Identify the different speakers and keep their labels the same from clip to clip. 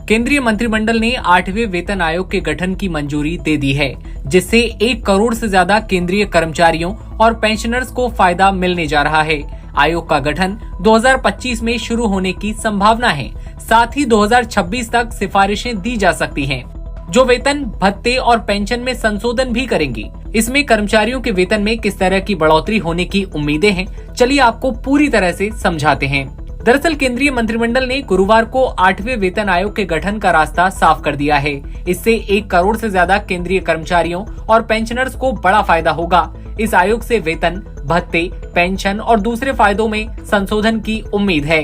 Speaker 1: केंद्रीय मंत्रिमंडल ने 8वें वेतन आयोग के गठन की मंजूरी दे दी है, जिससे 1 करोड़ से ज्यादा केंद्रीय कर्मचारियों और पेंशनर्स को फायदा मिलने जा रहा है। आयोग का गठन 2025 में शुरू होने की संभावना है। साथ ही 2026 तक सिफारिशें दी जा सकती हैं, जो वेतन, भत्ते और पेंशन में संशोधन भी करेंगी। इसमें कर्मचारियों के वेतन में किस तरह की बढ़ोतरी होने की उम्मीदें हैं, चलिए आपको पूरी तरह से समझाते हैं। दरअसल केंद्रीय मंत्रिमंडल ने गुरुवार को 8वें वेतन आयोग के गठन का रास्ता साफ कर दिया है। इससे 1 करोड़ से ज्यादा केंद्रीय कर्मचारियों और पेंशनर्स को बड़ा फायदा होगा। इस आयोग से वेतन, भत्ते, पेंशन और दूसरे फायदों में संशोधन की उम्मीद है।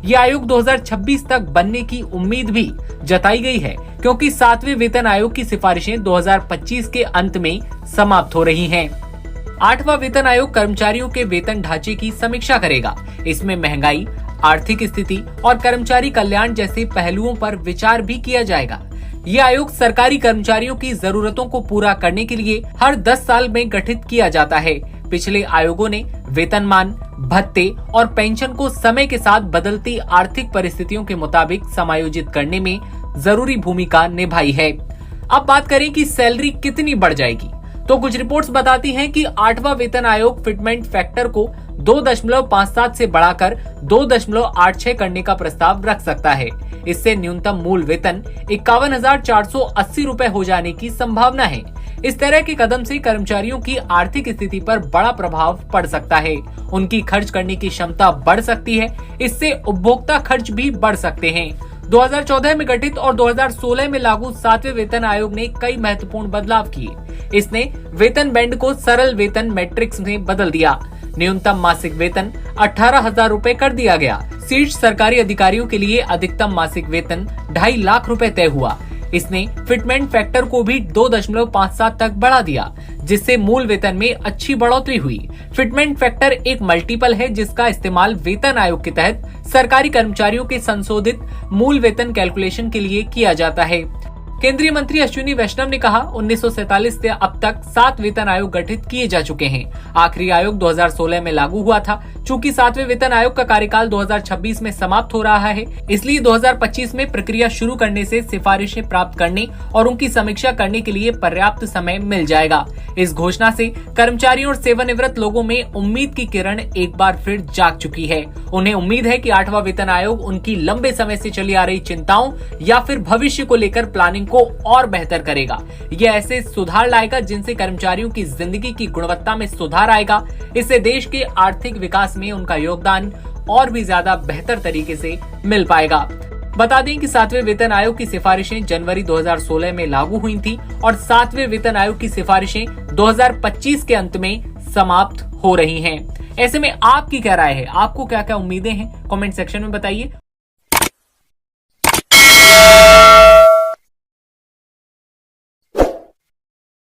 Speaker 1: ये आयोग 2026 तक बनने की उम्मीद भी जताई गई है, क्योंकि 7वें वेतन आयोग की सिफारिशें 2025 के अंत में समाप्त हो रही हैं। 8वां वेतन आयोग कर्मचारियों के वेतन ढांचे की समीक्षा करेगा। इसमें महंगाई, आर्थिक स्थिति और कर्मचारी कल्याण जैसे पहलुओं पर विचार भी किया जाएगा। ये आयोग सरकारी कर्मचारियों की जरूरतों को पूरा करने के लिए हर 10 साल में गठित किया जाता है। पिछले आयोगों ने वेतनमान, भत्ते और पेंशन को समय के साथ बदलती आर्थिक परिस्थितियों के मुताबिक समायोजित करने में जरूरी भूमिका निभाई है। अब बात करें कि सैलरी कितनी बढ़ जाएगी, तो कुछ रिपोर्ट्स बताती हैं कि 8वां वेतन आयोग फिटमेंट फैक्टर को 2.57 से बढ़ाकर 2.86 करने का प्रस्ताव रख सकता है। इससे न्यूनतम मूल वेतन 51,480 रुपए हो जाने की संभावना है। इस तरह के कदम से कर्मचारियों की आर्थिक स्थिति पर बड़ा प्रभाव पड़ सकता है। उनकी खर्च करने की क्षमता बढ़ सकती है। इससे उपभोक्ता खर्च भी बढ़ सकते हैं। 2014 में गठित और 2016 में लागू 7वें वेतन आयोग ने कई महत्वपूर्ण बदलाव किए। इसने वेतन बैंड को सरल वेतन मैट्रिक्स में बदल दिया। न्यूनतम मासिक वेतन 18,000 रुपए कर दिया गया। शीर्ष सरकारी अधिकारियों के लिए अधिकतम मासिक वेतन 2.5 लाख रुपए तय हुआ। इसने फिटमेंट फैक्टर को भी 2.57 तक बढ़ा दिया, जिससे मूल वेतन में अच्छी बढ़ोतरी हुई। फिटमेंट फैक्टर एक मल्टीपल है, जिसका इस्तेमाल वेतन आयोग के तहत सरकारी कर्मचारियों के संशोधित मूल वेतन कैलकुलेशन के लिए किया जाता है। केंद्रीय मंत्री अश्विनी वैष्णव ने कहा, 1947 से अब तक 7 वेतन आयोग गठित किए जा चुके हैं। आखिरी आयोग 2016 में लागू हुआ था। चूंकि 7वें वेतन आयोग का कार्यकाल 2026 में समाप्त हो रहा है, इसलिए 2025 में प्रक्रिया शुरू करने से सिफारिशें प्राप्त करने और उनकी समीक्षा करने के लिए पर्याप्त समय मिल जाएगा। इस घोषणा से कर्मचारियों और सेवानिवृत्त लोगों में उम्मीद की किरण एक बार फिर जाग चुकी है। उन्हें उम्मीद है कि 8वां वेतन आयोग उनकी लंबे समय से चली आ रही चिंताओं या फिर भविष्य को लेकर प्लानिंग को और बेहतर करेगा। ये ऐसे सुधार लाएगा जिनसे कर्मचारियों की जिंदगी की गुणवत्ता में सुधार आएगा। इससे देश के आर्थिक विकास में उनका योगदान और भी ज्यादा बेहतर तरीके से मिल पाएगा। बता दें कि 7वें वेतन आयोग की सिफारिशें जनवरी 2016 में लागू हुई थी और 7वें वेतन आयोग की सिफारिशें 2025 के अंत में समाप्त हो रही हैं। ऐसे में आपकी क्या राय है? आपको क्या क्या उम्मीदें हैं? कमेंट सेक्शन में बताइए